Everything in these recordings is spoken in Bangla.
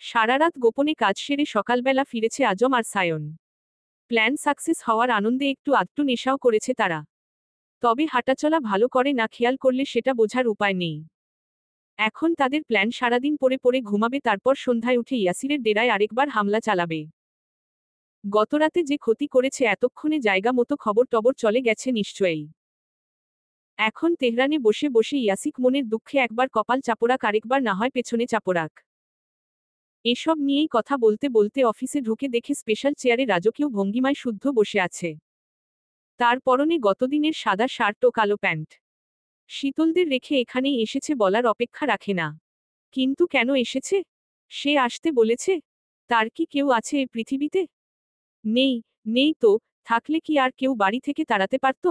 সারারাত গোপনে কাজ সেরে সকালবেলা ফিরেছে আজম আর সায়ন। প্ল্যান সাকসেস হওয়ার আনন্দে একটু আধটু নেশাও করেছে তারা। তবে হাঁটাচলা ভালো করে না খেয়াল করলে সেটা বোঝার উপায় নেই। এখন তাদের প্ল্যান সারাদিন পড়ে পড়ে ঘুমাবে, তারপর সন্ধ্যায় উঠে ইয়াসিরের ডেরায় আরেকবার হামলা চালাবে। গতরাতে যে ক্ষতি করেছে এতক্ষণে জায়গা মতো খবর টবর চলে গেছে নিশ্চয়ই। এখন তেহরানে বসে বসে ইয়াসিক মনের দুঃখে একবার কপাল চাপড়াক, আরেকবার না হয় পেছনে চাপড়াক। এসব নিয়েই কথা বলতে বলতে অফিসে ঢুকে দেখে স্পেশাল চেয়ারে রাজকীয় ভঙ্গিমায় শুদ্ধ বসে আছে। তার পরনে গতদিনের সাদা শার্ট ও কালো প্যান্ট। শীতলদের রেখে এখানেই এসেছে বলার অপেক্ষা রাখে না। কিন্তু কেন এসেছে? সে আসতে বলেছে? তার কি কেউ আছে এ পৃথিবীতে? নেই। নেই তো, থাকলে কি আর কেউ বাড়ি থেকে তাড়াতে পারত?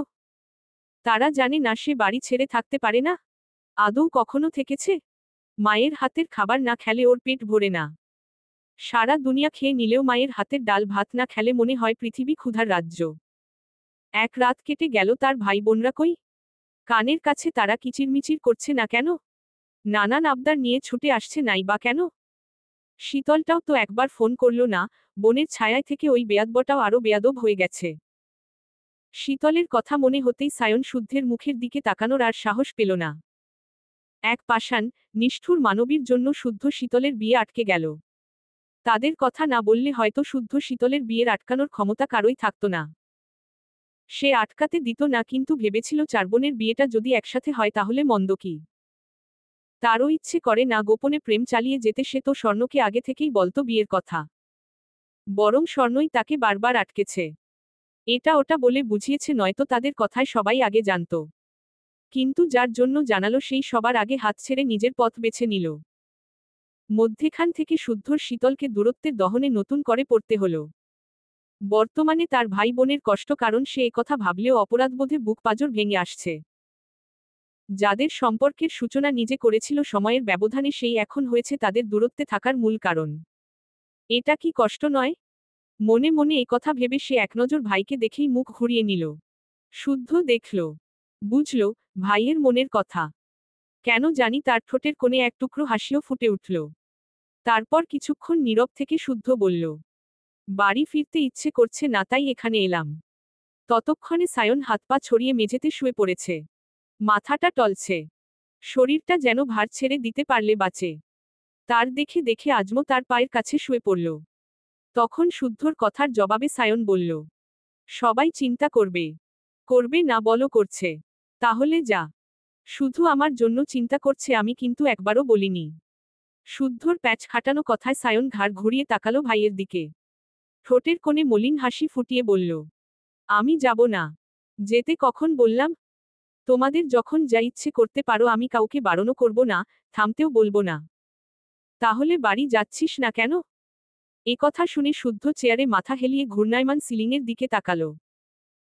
তারা জানে না সে বাড়ি ছেড়ে থাকতে পারে না? আদৌ কখনো থেকেছে? মায়ের হাতের খাবার না খেলে ওর পেট ভরে না। সারা দুনিয়া খেয়ে নিলেও মায়ের হাতের ডাল ভাত না খেলে মনে হয় পৃথিবী ক্ষুধার রাজ্য। এক রাত কেটে গেল, তার ভাই বোনরা কই? কানের কাছে তারা কিচিরমিচির করছে না কেন? নানান আবদার নিয়ে ছুটে আসছে নাই বা কেন? শীতলটাও তো একবার ফোন করল না। বোনের ছায়ায় থেকে ওই বেয়াদবটাও আরো বেয়াদব হয়ে গেছে। শীতলের কথা মনে হতেই সায়ন শুদ্ধের মুখের দিকে তাকানোর আর সাহস পেল না। এক পাষাণ, নিষ্ঠুর মানবীর জন্য শুদ্ধ শীতলের বিয়ে আটকে গেল। তাদের কথা না বললে হয়তো শুদ্ধ শীতলের বিয়ের আটকানোর ক্ষমতা কারোই থাকত না। সে আটকাতে দিত না, কিন্তু ভেবেছিল চার বোনের বিয়েটা যদি একসাথে হয় তাহলে মন্দ কি? তারও ইচ্ছে করে না গোপনে প্রেম চালিয়ে যেতে, সে তো স্বর্ণকে আগে থেকেই বলতো বিয়ের কথা। বরং স্বর্ণই তাকে বারবার আটকেছে। এটা ওটা বলে বুঝিয়েছে, নয়তো তাদের কথায় সবাই আগে জানত। কিন্তু যার জন্য জানালো সেই সবার আগে হাত ছেড়ে নিজের পথ বেছে নিল। মধ্যেখান থেকে শুদ্ধর শীতলকে দূরত্বের দহনে নতুন করে পড়তে হলো। বর্তমানে তার ভাই বোনের কষ্ট, কারণ সে একথা ভাবলেও অপরাধবোধে বুক পাঁজর ভেঙে আসছে। যাদের সম্পর্কের সূচনা নিজে করেছিল সময়ের ব্যবধানে, সেই এখন হয়েছে তাদের দূরত্বে থাকার মূল কারণ। এটা কি কষ্ট নয়? মনে মনে একথা ভেবে সে একনজর ভাইকে দেখেই মুখ ঘুরিয়ে নিল। শুদ্ধ দেখল, বুঝল ভাইয়ের মনের কথা। কেন জানি তার ঠোঁটের কোণে এক টুকরো হাসিও ফুটে উঠল। তারপর কিছুক্ষণ নীরব থেকে শুদ্ধ বলল, বাড়ি ফিরতে ইচ্ছে করছে না, তাই এখানে এলাম। ততক্ষণে সায়ন হাত পা ছড়িয়ে মেঝেতে শুয়ে পড়েছে। মাথাটা টলছে। শরীরটা যেন ভার ছেড়ে দিতে পারলে বাঁচে। তার দেখে দেখে আজমও তার পায়ের কাছে শুয়ে পড়ল। তখন শুদ্ধর কথার জবাবে সায়ন বলল, সবাই চিন্তা করবে। করবে না বলো করছে। তাহলে যা। শুধু আমার জন্য চিন্তা করছে, আমি কিন্তু একবারও বলিনি। শুদ্ধর প্যাচ খাটানো কথায় সায়ন ঘাড় ঘুরিয়ে তাকালো ভাইয়ের দিকে। ঠোঁটের কোণে মলিন হাসি ফুটিয়ে বলল, আমি যাব না। যেতে কখন বললাম? তোমাদের যখন যা ইচ্ছে করতে পারো, আমি কাউকে বারণও করব না, থামতেও বলবো না। তাহলে বাড়ি যাচ্ছিস না কেন? একথা শুনে শুদ্ধ চেয়ারে মাথা হেলিয়ে ঘূর্ণায়মান সিলিংয়ের দিকে তাকালো।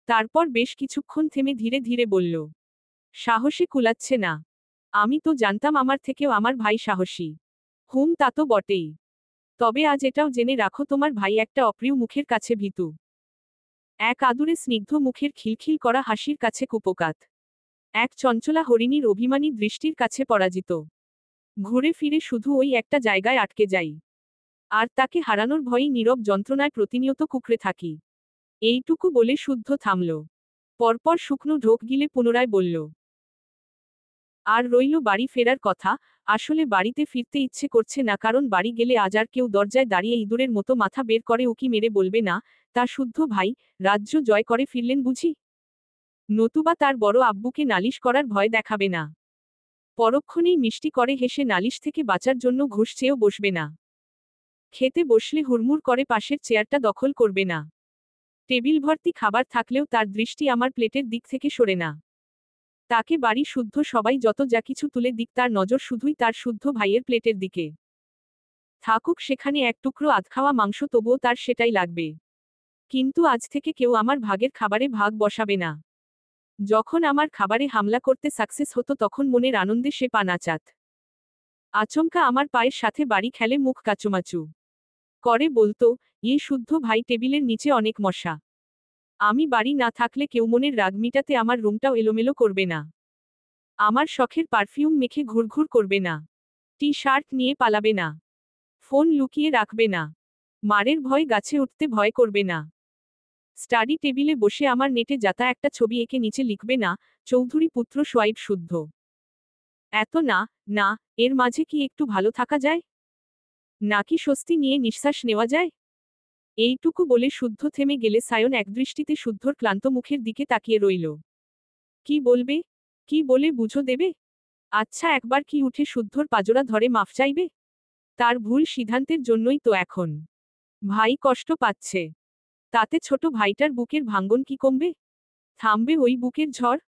তারপর বেশ কিছুক্ষণ থেমে ধীরে ধীরে বলল, সাহসে কুলাচ্ছে না। আমি তো জানতাম আমার থেকেও আমার ভাই সাহসী। তা তো বটেই। তবে আজ এটাও জেনে রাখো, তোমার ভাই একটা অপ্রিয় মুখের কাছে ভীতু। এক আদুরে স্নিগ্ধ মুখের খিলখিল করা হাসির কাছে কুপোকাত। এক চঞ্চলা হরিণীর অভিমানী দৃষ্টির কাছে পরাজিত। ঘুরে ফিরে শুধু ওই একটা জায়গায় আটকে যাই। আর তাকে হারানোর ভয়েই নীরব যন্ত্রণায় প্রতিনিয়ত কুঁকড়ে থাকি। এইটুকু বলে শুদ্ধ থামল। পরপর শুকনো ঢোক গিলে পুনরায় বলল, আর রইল বাড়ি ফেরার কথা। আসলে বাড়িতে ফিরতে ইচ্ছে করছে না, কারণ বাড়ি গেলে আজ আর কেউ দরজায় দাঁড়িয়ে ইঁদুরের মতো মাথা বের করে উকি মেরে বলবে না, তা শুদ্ধ ভাই রাজ্য জয় করে ফিরলেন বুঝি। নতুবা তার বড় আব্বুকে নালিশ করার ভয় দেখাবে না। পরক্ষণেই মিষ্টি করে হেসে নালিশ থেকে বাঁচার জন্য ঘুষ চেয়েও বসবে না। খেতে বসলে হুড়মুড় করে পাশের চেয়ারটা দখল করবে না। টেবিল ভর্তি খাবার থাকলেও তার দৃষ্টি আমার প্লেটের দিক থেকে সরে না। তাকে বাড়ি শুদ্ধ সবাই যত যা কিছু তুলে দিক, তার নজর শুধুই তার শুদ্ধ ভাইয়ের প্লেটের দিকে। থাকুক সেখানে এক টুকরো আধখাওয়া মাংস, তবুও তার সেটাই লাগবে। কিন্তু আজ থেকে কেউ আমার ভাগের খাবারে ভাগ বসাবে না। যখন আমার খাবারে হামলা করতে সাকসেস হতো, তখন মনের আনন্দে সে পা নাচাত। আচমকা আমার পায়ের সাথে বাড়ি খেলে মুখ কাচুমাচু করে বলতো, শুদ্ধ ভাই, টেবিলের নিচে অনেক মশা। আমি বাড়ি না থাকলে কেউ মনের রাগ মিটাতে আমার রুমটাও এলোমেলো করবে না। আমার শখের পারফিউম মেখে ঘুরঘুর করবে না। টি শার্ট নিয়ে পালাবে না। ফোন লুকিয়ে রাখবে না। মারের ভয় গাছে উঠতে ভয় করবে না। স্টাডি টেবিলে বসে আমার নেটে যাতা একটা ছবি এঁকে নিচে লিখবে না, চৌধুরী পুত্র সোয়াইব শুদ্ধ। এত না, না, এর মাঝে কি একটু ভালো থাকা যায়? নাকি স্বস্তি নিয়ে নিঃশ্বাস নেওয়া যায়? এইটুকু বলে শুদ্ধ থেমে গেলে সায়ন একদৃষ্টিতে শুদ্ধর ক্লান্ত মুখের দিকে তাকিয়ে রইল। কি বলবে? কি বলে বুঝো দেবে? আচ্ছা একবার কি উঠে শুদ্ধর পাজরা ধরে মাফ চাইবে? তার ভুল সিদ্ধান্তের জন্যই তো এখন ভাই কষ্ট পাচ্ছে। তাতে ছোট ভাইটার বুকের ভাঙ্গন কি কমবে? থামবে ওই বুকের ঝড়?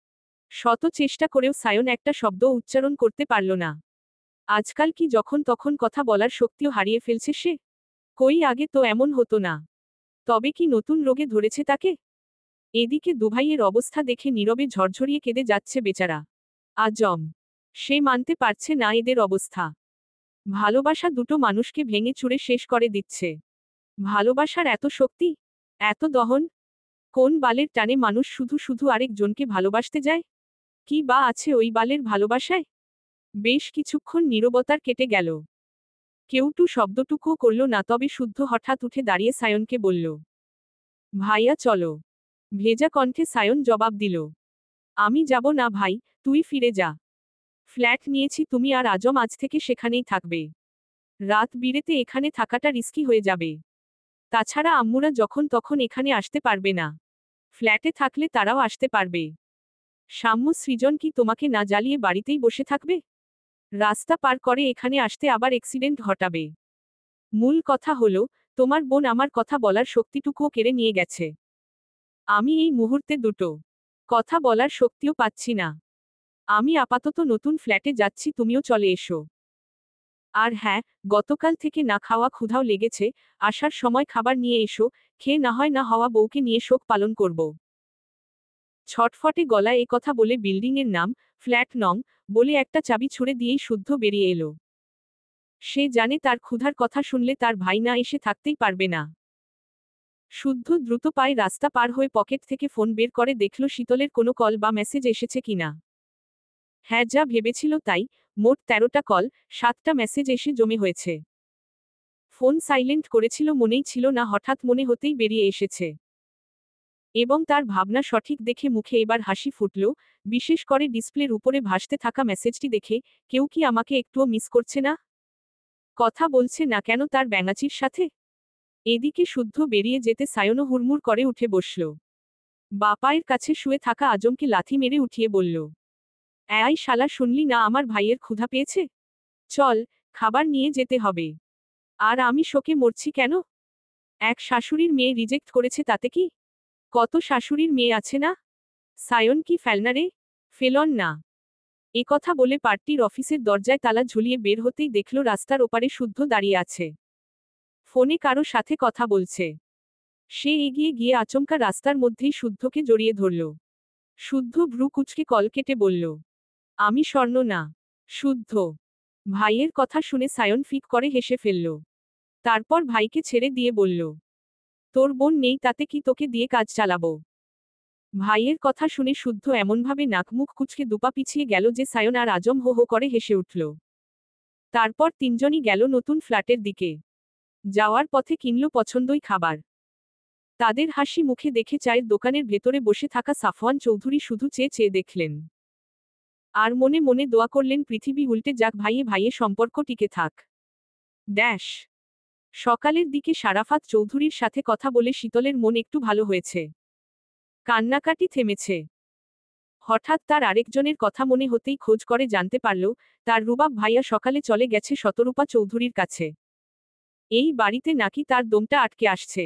শত চেষ্টা করেও সায়ন একটা শব্দ উচ্চারণ করতে পারল না। আজকাল কি যখন তখন কথা বলার শক্তিও হারিয়ে ফেলছে সে? কই আগে তো এমন হতো না। তবে কি নতুন রোগে ধরেছে তাকে? এদিকে দুভাইয়ের অবস্থা দেখে নীরবে ঝরঝরিয়ে কেঁদে যাচ্ছে বেচারা আজম। সে মানতে পারছে না এদের অবস্থা। ভালোবাসা দুটো মানুষকে ভেঙে চুরে শেষ করে দিচ্ছে। ভালোবাসার এত শক্তি, এত দহন! কোন বালের টানে মানুষ শুধু শুধু আরেকজনকে ভালোবাসতে যায়? কি বা আছে ওই বালের ভালোবাসায়? বেশ কিছুক্ষণ নীরবতার কেটে গেল। কেউটু শব্দটুকুও করল না, তবে শুদ্ধ হঠাৎ উঠে দাঁড়িয়ে সায়নকে বলল, ভাইয়া চলো। ভেজা কণ্ঠে সায়ন জবাব দিল, আমি যাব না ভাই, তুই ফিরে যা। ফ্ল্যাট নিয়েছি, তুমি আর আজম আজ থেকে সেখানেই থাকবে। রাত বিরেতে এখানে থাকাটা রিস্কি হয়ে যাবে। তাছাড়া আম্মুরা যখন তখন এখানে আসতে পারবে না। ফ্ল্যাটে থাকলে তারাও আসতে পারবে। সাম্য সৃজন কি তোমাকে না জ্বালিয়ে বাড়িতেই বসে থাকবে? রাস্তা পার করে এখানে আসতে আবার অ্যাক্সিডেন্ট ঘটাবে। মূল কথা হলো, তোমার বোন আমার কথা বলার শক্তিটুকুও কেড়ে নিয়ে গেছে। আমি এই মুহূর্তে দুটো কথা বলার শক্তিও পাচ্ছি না। আমি আপাতত নতুন ফ্ল্যাটে যাচ্ছি, তুমিও চলে এসো। আর হ্যাঁ, গতকাল থেকে না খাওয়া ক্ষুধাও লেগেছে, আসার সময় খাবার নিয়ে এসো, খেয়ে না হয় না হওয়া বউকে নিয়ে শোক পালন করব। ছটফটে গলায় এ কথা বলে বিল্ডিংয়ের নাম, ফ্ল্যাট নং, বলে একটা চাবি ছুড়ে দিয়েই শুদ্ধ বেরিয়ে এলো। সে জানে তার ক্ষুধার কথা শুনলে তার ভাই না এসে থাকতেই পারবে না। শুদ্ধ দ্রুত পায়ে রাস্তা পার হয়ে পকেট থেকে ফোন বের করে দেখল শীতলের কোনো কল বা মেসেজ এসেছে কিনা। হ্যাঁ, যা ভেবেছিল তাই, মোট 13টা কল, 7টা মেসেজ এসে জমে হয়েছে। ফোন সাইলেন্ট করেছিল মনেই ছিল না, হঠাৎ মনে হতেই বেরিয়ে এসেছে। এবং তার ভাবনা সঠিক দেখে মুখে এবার হাসি ফুটল, বিশেষ করে ডিসপ্লের উপরে ভাসতে থাকা মেসেজটি দেখে, কেউ কি আমাকে একটুও মিস করছে না? কথা বলছে না কেন তার ব্যাঙাচির সাথে? এদিকে শুদ্ধ বেরিয়ে যেতে সায়নও হুড়মুড় করে উঠে বসল। বাপায়ের কাছে শুয়ে থাকা আজমকে লাথি মেরে উঠিয়ে বলল, এই শালা, শুনলি না আমার ভাইয়ের ক্ষুধা পেয়েছে? চল, খাবার নিয়ে যেতে হবে। আর আমি শোকে মরছি কেন? এক শাশুড়ির মেয়ে রিজেক্ট করেছে তাতে কি? কত শাশুড়ির মেয়ে আছে না? সায়ন কি ফেলনা রে? ফেলন না। এ কথা বলে পার্টির অফিসের দরজায় তালা ঝুলিয়ে বের হতেই দেখল রাস্তার ওপারে শুদ্ধ দাঁড়িয়ে আছে। ফোনে কারো সাথে কথা বলছে। সে এগিয়ে গিয়ে আচমকা রাস্তার মধ্যেই শুদ্ধকে জড়িয়ে ধরল। শুদ্ধ ভ্রু কুঁচকে কল কেটে বলল, আমি স্বর্ণ না। শুদ্ধ। ভাইয়ের কথা শুনে সায়ন ফিক করে হেসে ফেলল। তারপর ভাইকে ছেড়ে দিয়ে বলল, তোর বোন নেই তাতে কি, তোকে দিয়ে কাজ চালাবো? ভাইয়ের কথা শুনে শুদ্ধ এমনভাবে নাকমুখ কুঁচকে দুপা পিছিয়ে গেল যে সায়ন আর আজম হো হো করে হেসে উঠল। তারপর তিনজনই গেল নতুন ফ্ল্যাটের দিকে। যাওয়ার পথে কিনল পছন্দই খাবার। তাদের হাসি মুখে দেখে চায়ের দোকানের ভেতরে বসে থাকা সাফওয়ান চৌধুরী শুধু চেয়ে চেয়ে দেখলেন। আর মনে মনে দোয়া করলেন পৃথিবী উল্টে যাক, ভাইয়ে ভাইয়ে সম্পর্ক টিকে থাক। ড্যাশ। সকালের দিকে সারাফাত চৌধুরীর সাথে কথা বলে শীতলের মন একটু ভালো হয়েছে। কান্নাকাটি থেমেছে। হঠাৎ তার আরেকজনের কথা মনে হতেই খোঁজ করে জানতে পারল, তার রুবাব ভাইয়া সকালে চলে গেছে শতরূপা চৌধুরীর কাছে। এই বাড়িতে নাকি তার দমটা আটকে আসছে।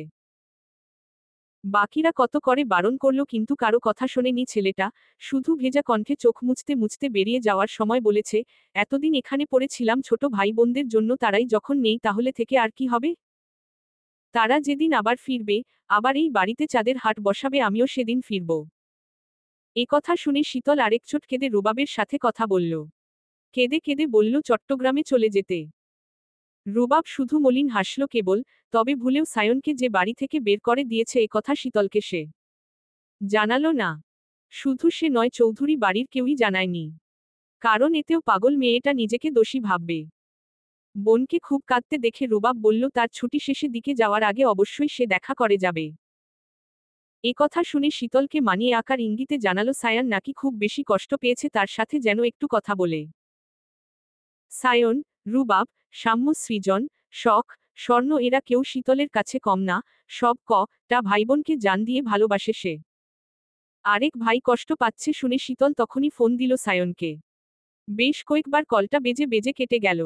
বাকিরা কত করে বারণ করল কিন্তু কারো কথা শোনেনি ছেলেটা, শুধু ভেজা কণ্ঠে চোখ মুছতে মুছতে বেরিয়ে যাওয়ার সময় বলেছে, এতদিন এখানে পড়েছিলাম ছোট ভাই বোনদের জন্য, তারাই যখন নেই তাহলে থেকে আর কি হবে? তারা যেদিন আবার ফিরবে, আবার এই বাড়িতে চাঁদের হাট বসাবে, আমিও সেদিন ফিরব। এ কথা শুনে শীতল আরেক চোট কেঁদে রুবাবের সাথে কথা বলল। কেঁদে কেঁদে বলল চট্টগ্রামে চলে যেতে। রুবাব শুধু মলিন হাসল কেবল, তবে ভুলেও সায়নকে যে বাড়ি থেকে বের করে দিয়েছে এ কথা শীতলকে সে জানালো না। শুধু সে নয়, চৌধুরী বাড়ির কেউই জানায়নি। কারণ এতেও পাগল মেয়েটা নিজেকে দোষী ভাববে। বোনকে খুব কাঁদতে দেখে রুবাব বলল তার ছুটি শেষে দিকে যাওয়ার আগে অবশ্যই সে দেখা করে যাবে। এ কথা শুনে শীতলকে মানিয়ে আকার ইঙ্গিতে জানালো সায়ান নাকি খুব বেশি কষ্ট পেয়েছে তার সাথে যেন একটু কথা বলে। সায়ন, রুবাব, সাম্য, সৃজন, শখ, স্বর্ণ এরা কেউ শীতলের কাছে কম না, সব টা ভাইবোনকে জান দিয়ে ভালোবাসে সে। আরেক ভাই কষ্ট পাচ্ছে শুনে শীতল তখনই ফোন দিল সায়নকে। বেশ কয়েকবার কলটা বেজে বেজে কেটে গেল।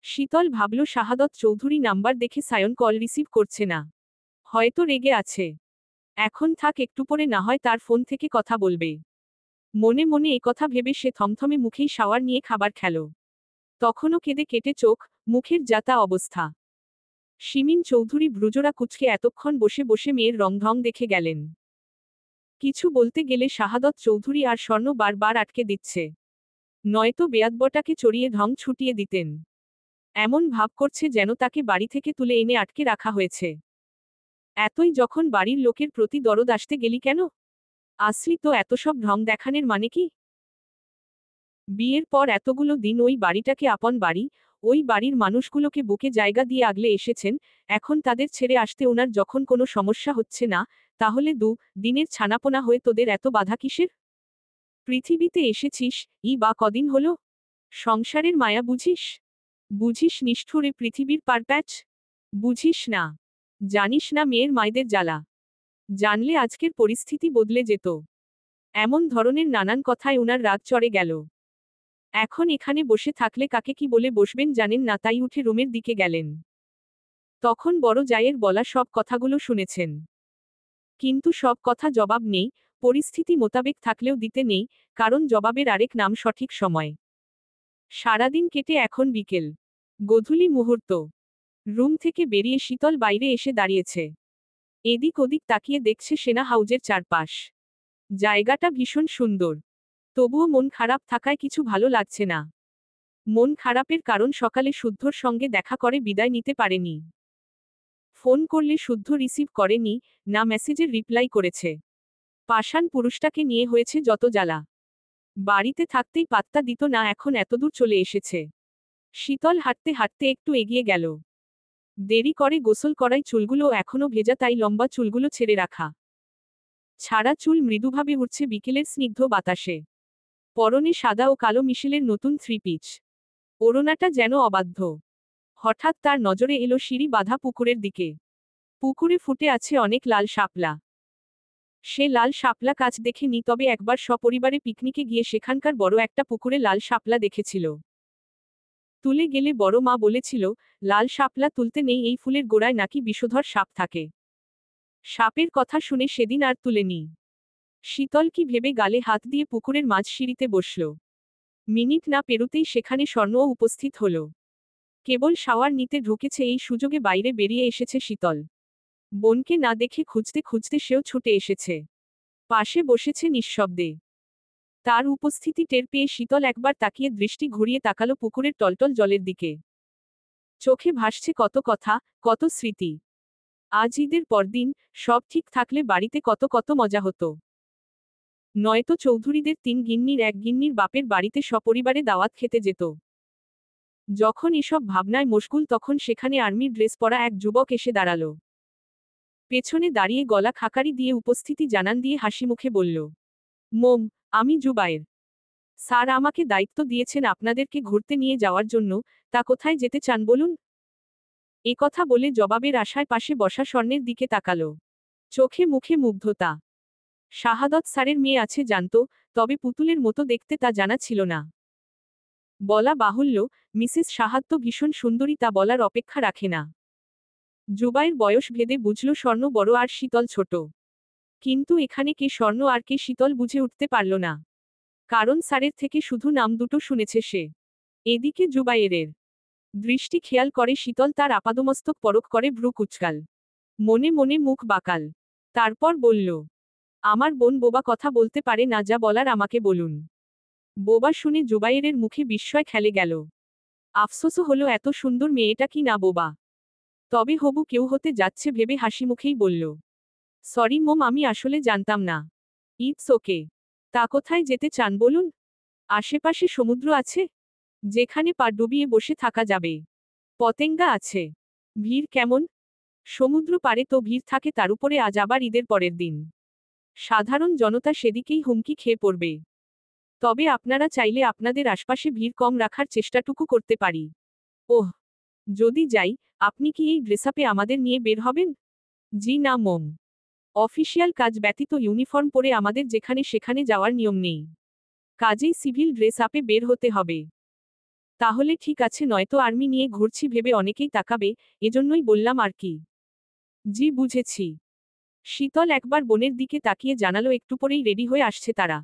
শীতল ভাবল শাহাদত চৌধুরী নাম্বার দেখে সায়ন কল রিসিভ করছে না, হয়তো রেগে আছে। এখন থাক, একটু পরে না হয় তার ফোন থেকে কথা বলবে। মনে মনে কথা ভেবে সে থমথমে মুখেই শাওয়ার নিয়ে খাবার খেল। তখনও কেঁদে কেটে চোখ, মুখের যাতা অবস্থা। শিমিন চৌধুরী ভ্রুজোড়া কুচকে এতক্ষণ বসে বসে মেয়ের রংঢং দেখে গেলেন। কিছু বলতে গেলে শাহাদত চৌধুরী আর স্বর্ণ বারবার আটকে দিচ্ছে, নয়তো বেয়াদবটাকে চড়িয়ে ঢং ছুটিয়ে দিতেন। এমন ভাব করছে যেন তাকে বাড়ি থেকে তুলে এনে আটকে রাখা হয়েছে। এতই যখন বাড়ির লোকের প্রতি দরদ আসতে গেলি কেন? আসলি তো এত সব ঢং দেখানের মানে কি? বিয়ের পর এতগুলো দিন ওই বাড়িটাকে আপন বাড়ি, ওই বাড়ির মানুষগুলোকে বুকে জায়গা দিয়ে আগলে এসেছেন, এখন তাদের ছেড়ে আসতে ওনার যখন কোনো সমস্যা হচ্ছে না, তাহলে দিনের ছানাপোনা হয়ে তোদের এত বাধা কিসের? পৃথিবীতে এসেছিস বা কদিন হলো? সংসারের মায়া বুঝিস? বুঝিস নিষ্ঠুরে পৃথিবীর পারপ্যাচ? বুঝিস না? জানিস না মেয়ের মায়েদের জ্বালা? জানলে আজকের পরিস্থিতি বদলে যেত। এমন ধরনের নানান কথায় ওনার রাগ চড়ে গেল। এখন এখানে বসে থাকলে কাকে কি বলে বসবেন জানেন না, তাই উঠে রুমের দিকে গেলেন। তখন বড় জায়ের বলা সব কথাগুলো শুনেছেন, কিন্তু সব কথা জবাব নেই, পরিস্থিতি মোতাবেক থাকলেও দিতে নেই, কারণ জবাবের আরেক নাম সঠিক সময়। সারাদিন কেটে এখন বিকেল, গোধূলি মুহূর্ত। রুম থেকে বেরিয়ে শীতল বাইরে এসে দাঁড়িয়েছে। এদিক ওদিক তাকিয়ে দেখছে সেনা হাউজের চারপাশ। জায়গাটা ভীষণ সুন্দর, তবুও মন খারাপ থাকায় কিছু ভালো লাগছে না। মন খারাপের কারণ সকালে শুদ্ধর সঙ্গে দেখা করে বিদায় নিতে পারেনি। ফোন করলে শুদ্ধ রিসিভ করেনি, না মেসেজের রিপ্লাই করেছে। পাষাণ পুরুষটাকে নিয়ে হয়েছে যত জ্বালা। বাড়িতে থাকতেই পাত্তা দিত না, এখন এতদূর চলে এসেছে। শীতল হাঁটতে হাঁটতে একটু এগিয়ে গেল। দেরি করে গোসল করায় চুলগুলো এখনো ভেজা, তাই লম্বা চুলগুলো ছেড়ে রাখা। ছাড়া চুল মৃদুভাবে উঠছে বিকেলের স্নিগ্ধ বাতাসে। পরনে সাদা ও কালো মিশেলের নতুন থ্রি পিচ। ওড়নাটা যেন অবাধ্য। হঠাৎ তার নজরে এলো সিঁড়ি বাঁধা পুকুরের দিকে। পুকুরে ফুটে আছে অনেক লাল শাপলা। সে লাল শাপলা কাছ দেখেনি, তবে একবার সপরিবারে পিকনিকে গিয়ে সেখানকার বড় একটা পুকুরে লাল শাপলা দেখেছিল। তুলে গেলে বড় মা বলেছিল, লাল শাপলা তুলতে নেই, এই ফুলের গোড়ায় নাকি বিষধর সাপ থাকে। সাপের কথা শুনে সেদিন আর তুলেনি। শীতল কি ভেবে গালে হাত দিয়ে পুকুরের মাঝ সিঁড়িতে বসল। মিনিট না পেরুতেই সেখানে স্বর্ণও উপস্থিত হল। কেবল শাওয়ার নিতে ঢুকেছে, এই সুযোগে বাইরে বেরিয়ে এসেছে শীতল। বোনকে না দেখে খুঁজতে খুঁজতে সেও ছুটে এসেছে। পাশে বসেছে নিঃশব্দে। তার উপস্থিতি টের পেয়ে শীতল একবার তাকিয়ে দৃষ্টি ঘুরিয়ে তাকালো পুকুরের টলটল জলের দিকে। চোখে ভাসছে কত কথা, কত স্মৃতি। আজ ঈদের পরদিন, সব ঠিক থাকলে বাড়িতে কত কত মজা হতো। নয়তো চৌধুরীদের 3 গিন্নির এক গিন্নির বাপের বাড়িতে সপরিবারে দাওয়াত খেতে যেত। যখন এসব ভাবনায় মশগুল, তখন সেখানে আর্মি ড্রেস পরা এক যুবক এসে দাঁড়ালো। পেছনে দাঁড়িয়ে গলা খাকারি দিয়ে উপস্থিতি জানান দিয়ে হাসিমুখে বলল, মোম, আমি জুবায়ের। স্যার আমাকে দায়িত্ব দিয়েছেন আপনাদেরকে ঘুরতে নিয়ে যাওয়ার জন্য, তা কোথায় যেতে চান বলুন? এ কথা বলে জবাবের আশায় পাশে বসা স্বর্ণের দিকে তাকালো। চোখে মুখে মুগ্ধতা। শাহাদত স্যারের মেয়ে আছে জানত, তবে পুতুলের মতো দেখতে তা জানা ছিল না। বলা বাহুল্য, মিসেস শাহাদ তো ভীষণ সুন্দরী, তা বলার অপেক্ষা রাখে না। জুবাইর বয়স ভেদে বুঝল স্বর্ণ বড় আর শীতল ছোট। কিন্তু এখানে কে স্বর্ণ আর কে শীতল বুঝে উঠতে পারল না। কারণ স্যারের থেকে শুধু নাম দুটো শুনেছে সে। এদিকে জুবাইরের দৃষ্টি খেয়াল করে শীতল, তার আপাদমস্তক পরখ করে ভ্রু কুচকাল। মনে মনে মুখ বাঁকাল। তারপর বলল, আমার বোন বোবা, কথা বলতে পারে না, যা বলার আমাকে বলুন। বোবা শুনে জুবাইরের মুখে বিস্ময় খেলে গেল। আফসোসও হলো, এত সুন্দর মেয়েটা কি না বোবা। তবে হবু কেউ হতে যাচ্ছে ভেবে হাসিমুখেই বলল, সরি মোম, আমি আসলে জানতাম না। It's okay. তা কোথায় যেতে চান বলুন? আশেপাশে সমুদ্র আছে, যেখানে পা ডুবিয়ে বসে থাকা যাবে। পতেঙ্গা আছে। ভিড় কেমন? সমুদ্র পারে তো ভিড় থাকে, তার উপরে আজ আবার ঈদের পরের দিন। সাধারণ জনতা সেদিকেই হুমকি খেয়ে পড়বে। তবে আপনারা চাইলে আপনাদের আশপাশে ভিড় কম রাখার চেষ্টাটুকু করতে পারি। ওহ, যদি যাই, আপনি কি এই ড্রেসআপে আমাদের নিয়ে বের হবেন? জি না মম। অফিসিয়াল কাজ ব্যতীত ইউনিফর্ম পরে আমাদের যেখানে সেখানে যাওয়ার নিয়ম নেই। কাজেই সিভিল ড্রেস আপে বের হতে হবে। তাহলে ঠিক আছে, নয়তো আর্মি নিয়ে ঘুরছি ভেবে অনেকেই তাকাবে, এজন্যই বললাম আর কি। জি বুঝেছি। শীতল একবার বোনের দিকে তাকিয়ে জানালো একটু পরেই রেডি হয়ে আসছে তারা।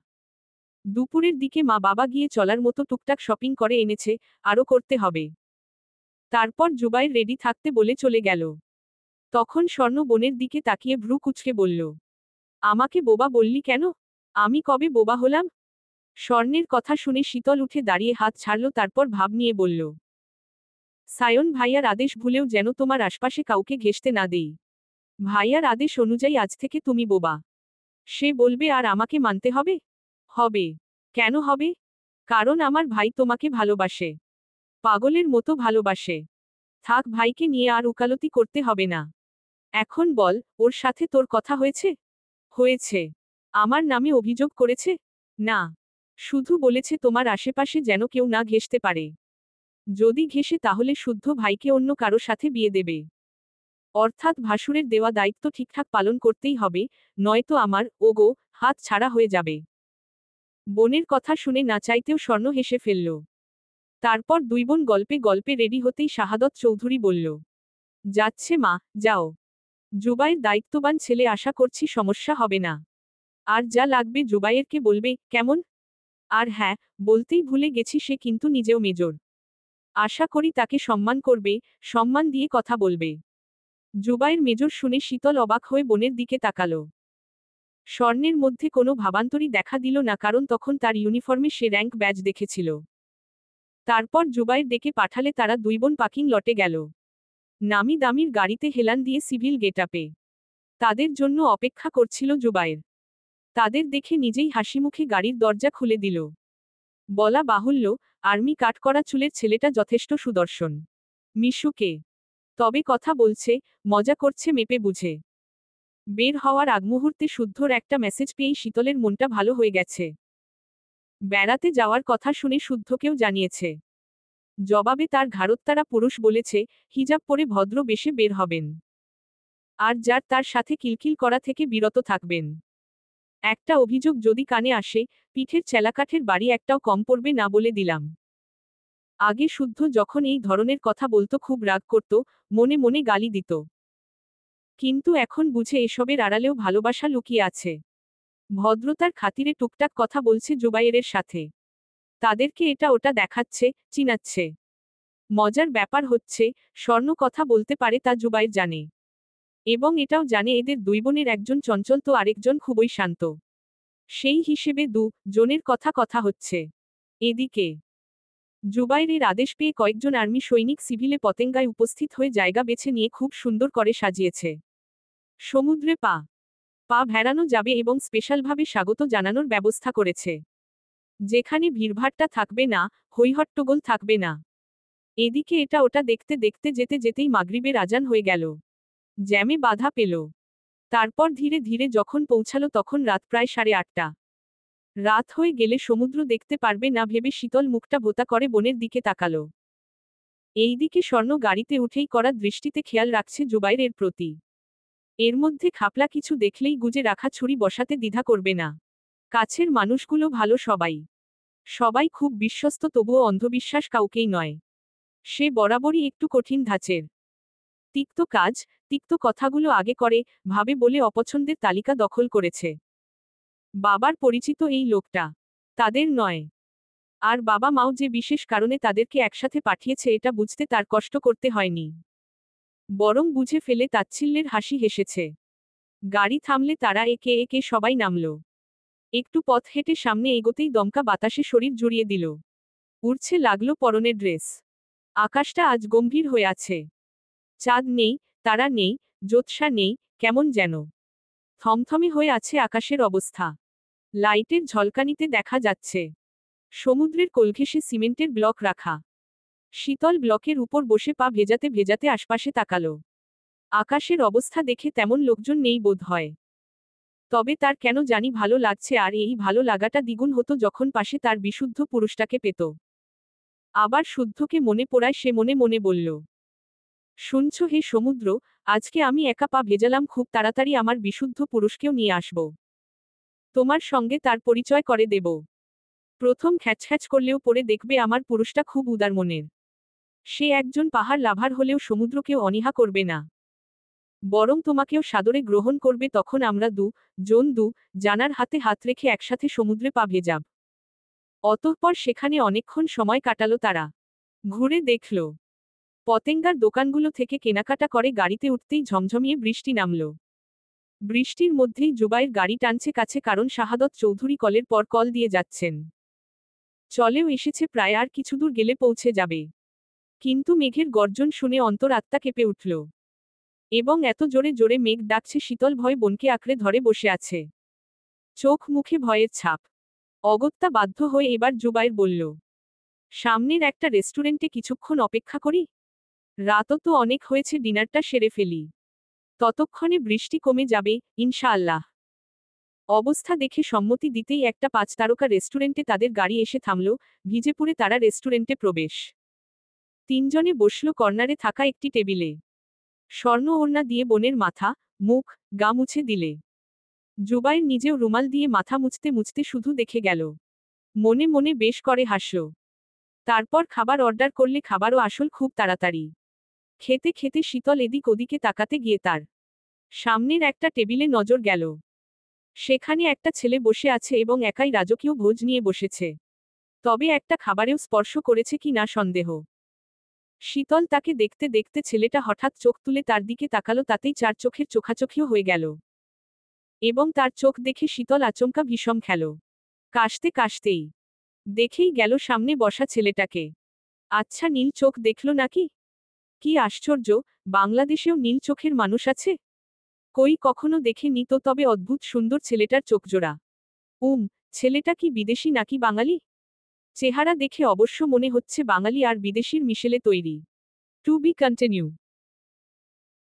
দুপুরের দিকে মা বাবা গিয়ে চলার মতো টুকটাক শপিং করে এনেছে, আরও করতে হবে। তারপর জুবাইর রেডি থাকতে বলে চলে গেল। তখন স্বর্ণ বোনের দিকে তাকিয়ে ভ্রু কুঁচকে বলল, আমাকে বোবা বললি কেন? আমি কবে বোবা হলাম? স্বর্ণের কথা শুনে শীতল উঠে দাঁড়িয়ে হাত ছাড়ল, তারপর ভাব নিয়ে বলল, সায়ন ভাইয়ার আদেশ ভুলেও যেন তোমার আশপাশে কাউকে ঘেঁষতে না দেই। ভাইয়ার আদেশ অনুযায়ী আজ থেকে তুমি বোবা। সে বলবে আর আমাকে মানতে হবে? হবে। কেন হবে? কারণ আমার ভাই তোমাকে ভালোবাসে। পাগলের মতো ভালোবাসে। থাক, ভাইকে নিয়ে আর উকালতি করতে হবে না। এখন বল, ওর সাথে তোর কথা হয়েছে? হয়েছে। আমার নামে অভিযোগ করেছে? না। শুধু বলেছে তোমার আশেপাশে যেন কেউ না ঘেঁষতে পারে। যদি ঘেঁষে তাহলে শুদ্ধ ভাইকে অন্য কারো সাথে বিয়ে দেবে। অর্থাৎ ভাসুরের দেওয়া দায়িত্ব ঠিকঠাক পালন করতেই হবে, নয়তো আমার, ওগো, হাত ছাড়া হয়ে যাবে। বোনের কথা শুনে না চাইতেও স্বর্ণ হেসে ফেলল। তারপর দুই বোন গল্পে গল্পে রেডি হতেই শাহাদত চৌধুরী বলল, যাচ্ছে মা, যাও। জুবাইর দায়িত্ববান ছেলে, আশা করছি সমস্যা হবে না। আর যা লাগবে জুবাইরকে বলবে, কেমন? আর হ্যাঁ, বলতেই ভুলে গেছি, সে কিন্তু নিজেও মেজর। আশা করি তাকে সম্মান করবে, সম্মান দিয়ে কথা বলবে। জুবাইর মেজর শুনে শীতল অবাক হয়ে বোনের দিকে তাকালো। স্বর্ণের মধ্যে কোনো ভাবান্তরই দেখা দিল না, কারণ তখন তার ইউনিফর্মে সে র্যাঙ্ক ব্যাজ দেখেছিল। তারপর জুবাইর ডেকে পাঠালে তারা দুই বোন পার্কিং লটে গেল। নামি দামির গাড়িতে হেলান দিয়ে সিভিল গেটআপে তাদের জন্য অপেক্ষা করছিল জুবাইর। তাদের দেখে নিজেই হাসিমুখে গাড়ির দরজা খুলে দিল। বলা বাহুল্য, আর্মি কাট করা চুলের ছেলেটা যথেষ্ট সুদর্শন। মিশুকে। তবে কথা বলছে, মজা করছে মেপে বুঝে। বের হওয়ার আগমুহূর্তে শুদ্ধর একটা মেসেজ পেয়েই শীতলের মনটা ভালো হয়ে গেছে। বেড়াতে যাওয়ার কথা শুনে শুদ্ধকেও জানিয়েছে। জবাবে তার ঘাড়ত্তারা পুরুষ বলেছে, হিজাব পরে ভদ্র বেশে বের হবেন। আর যার তার সাথে কিলকিল করা থেকে বিরত থাকবেন। একটা অভিযোগ যদি কানে আসে, পিঠের চেলাকাঠের বাড়ি একটাও কম পড়বে না বলে দিলাম। আগে শুদ্ধ যখন এই ধরনের কথা বলতো খুব রাগ করত, মনে মনে গালি দিত। কিন্তু এখন বুঝে এসবের আড়ালেও ভালোবাসা লুকিয়ে আছে। ভদ্রতার খাতিরে টুকটাক কথা বলছে জুবাইরের সাথে। তাদেরকে এটা ওটা দেখাচ্ছে, চিনাচ্ছে। মজার ব্যাপার হচ্ছে, স্বর্ণ কথা বলতে পারে তা জুবাইর জানে। এবং এটাও জানে এদের দুই বোনের একজন চঞ্চল তো আরেকজন খুবই শান্ত। সেই হিসেবে জনের কথা কথা হচ্ছে। এদিকে জুবাইরের আদেশ পেয়ে কয়েকজন আর্মি সৈনিক সিভিলে পতেঙ্গায় উপস্থিত হয়ে জায়গা বেছে নিয়ে খুব সুন্দর করে সাজিয়েছে। সমুদ্রে পা পা ভেড়ানো যাবে এবং স্পেশালভাবে স্বাগত জানানোর ব্যবস্থা করেছে। যেখানে ভিড়ভাট্টা থাকবে না, হইহট্টগোল থাকবে না। এদিকে এটা ওটা দেখতে দেখতে যেতে যেতেই মাগরিবের আজান হয়ে গেল। জ্যামে বাধা পেল। তারপর ধীরে ধীরে যখন পৌঁছালো তখন রাত প্রায় 8:30। রাত হয়ে গেলে সমুদ্র দেখতে পারবে না ভেবে শীতল মুখটা ভোতা করে বোনের দিকে তাকালো। এইদিকে স্বর্ণ গাড়িতে উঠেই করা দৃষ্টিতে খেয়াল রাখছে জুবাইরের প্রতি। এর মধ্যে খাপলা কিছু দেখলেই গুজে রাখা ছুরি বসাতে দ্বিধা করবে না। কাছের মানুষগুলো ভালো সবাই। সবাই খুব বিশ্বস্ত, তবুও অন্ধবিশ্বাস কাউকেই নয়। সে বরাবরই একটু কঠিন ধাঁচের। তিক্ত কাজ, তিক্ত কথাগুলো আগে করে, ভাবে বলে অপছন্দের তালিকা দখল করেছে। বাবার পরিচিত এই লোকটা তাদের নয়। আর বাবা মাও যে বিশেষ কারণে তাদেরকে একসাথে পাঠিয়েছে এটা বুঝতে তার কষ্ট করতে হয়নি। বরং বুঝে ফেলে তাচ্ছিল্যের হাসি হেসেছে। গাড়ি থামলে তারা একে একে সবাই নামল। একটু পথ হেঁটে সামনে এগোতেই দমকা বাতাসে শরীর জুড়িয়ে দিল। উড়ছে লাগলো পরনের ড্রেস। আকাশটা আজ গম্ভীর হয়ে আছে। চাঁদ নেই, তারা নেই, জ্যোৎস্না নেই, কেমন যেন থমথমে হয়ে আছে আকাশের অবস্থা। লাইটের ঝলকানিতে দেখা যাচ্ছে সমুদ্রের কোলঘেঁষে সিমেন্টের ব্লক রাখা। শীতল ব্লকের উপর বসে পা ভেজাতে ভেজাতে আশপাশে তাকালো। আকাশের অবস্থা দেখে তেমন লোকজন নেই বোধ হয়। তবে তার কেন জানি ভালো লাগছে, আর এই ভালো লাগাটা দ্বিগুণ হতো যখন পাশে তার বিশুদ্ধ পুরুষটাকে পেত। আবার শুদ্ধকে মনে পড়ায় সে মনে মনে বলল, শুনছ হে সমুদ্র, আজকে আমি একা পা ভেজালাম, খুব তাড়াতাড়ি আমার বিশুদ্ধ পুরুষকেও নিয়ে আসব। তোমার সঙ্গে তার পরিচয় করে দেব। প্রথম খ্যাচখ্যাচ করলেও পরে দেখবে আমার পুরুষটা খুব উদার মনের। সে একজন পাহাড় লাভার হলেও সমুদ্রকেও অনীহা করবে না, বরং তোমাকেও সাদরে গ্রহণ করবে। তখন আমরা জানার হাতে হাত রেখে একসাথে সমুদ্রে পা ভেজাব। অতঃপর সেখানে অনেকক্ষণ সময় কাটালো তারা। ঘুরে দেখল, পতেঙ্গার দোকানগুলো থেকে কেনাকাটা করে গাড়িতে উঠতেই ঝমঝমিয়ে বৃষ্টি নামল। বৃষ্টির মধ্যেই জুবাইর গাড়ি টানছে কাছে, কারণ শাহাদত চৌধুরী কলের পর কল দিয়ে যাচ্ছেন। চলেও এসেছে প্রায়, আর কিছুদূর গেলে পৌঁছে যাবে। কিন্তু মেঘের গর্জন শুনে অন্তরাত্মা কেঁপে উঠল। এবং এত জোরে জোরে মেঘ ডাকছে, শীতল ভয় বনকে আঁকড়ে ধরে বসে আছে। চোখ মুখে ভয়ের ছাপ। অগত্যা বাধ্য হয়ে এবার জুবাইর বলল, সামনের একটা রেস্টুরেন্টে কিছুক্ষণ অপেক্ষা করি। রাতও তো অনেক হয়েছে, ডিনারটা সেরে ফেলি। ততক্ষণে বৃষ্টি কমে যাবে, ইনশাআল্লাহ। অবস্থা দেখে সম্মতি দিতেই একটা 5 তারকা রেস্টুরেন্টে তাদের গাড়ি এসে থামল। ভিজে পুড়ে তারা রেস্টুরেন্টে প্রবেশ। তিনজনে বসল কর্নারে থাকা একটি টেবিলে। স্বর্ণ ওড়না দিয়ে বোনের মাথা, মুখ, গা মুছে দিলে। জুবাইর নিজেও রুমাল দিয়ে মাথা মুছতে মুছতে শুধু দেখে গেল। মনে মনে বেশ করে হাসল। তারপর খাবার অর্ডার করলে খাবারও আসল খুব তাড়াতাড়ি। খেতে খেতে শীতল এদিক ওদিকে তাকাতে গিয়ে তার সামনের একটা টেবিলে নজর গেল। সেখানে একটা ছেলে বসে আছে এবং একাই রাজকীয় ভোজ নিয়ে বসেছে। তবে একটা খাবারেও স্পর্শ করেছে কি না সন্দেহ। শীতল তাকে দেখতে দেখতে ছেলেটা হঠাৎ চোখ তুলে তার দিকে তাকালো, তাতেই চার চোখের চোখাচোখিও হয়ে গেল। এবং তার চোখ দেখে শীতল আচমকা ভীষণ খেল। কাশতে কাশতেই দেখেই গেল সামনে বসা ছেলেটাকে। আচ্ছা, নীল চোখ দেখল নাকি? কি আশ্চর্য, বাংলাদেশেও নীল চোখের মানুষ আছে? কই কখনো দেখেনি তো, তবে অদ্ভুত সুন্দর ছেলেটার চোখজোড়া। ছেলেটা কি বিদেশি নাকি বাঙালি? চেহারা দেখে অবশ্য মনে হচ্ছে বাঙালি আর বিদেশির মিশেলে তৈরি। To be continue.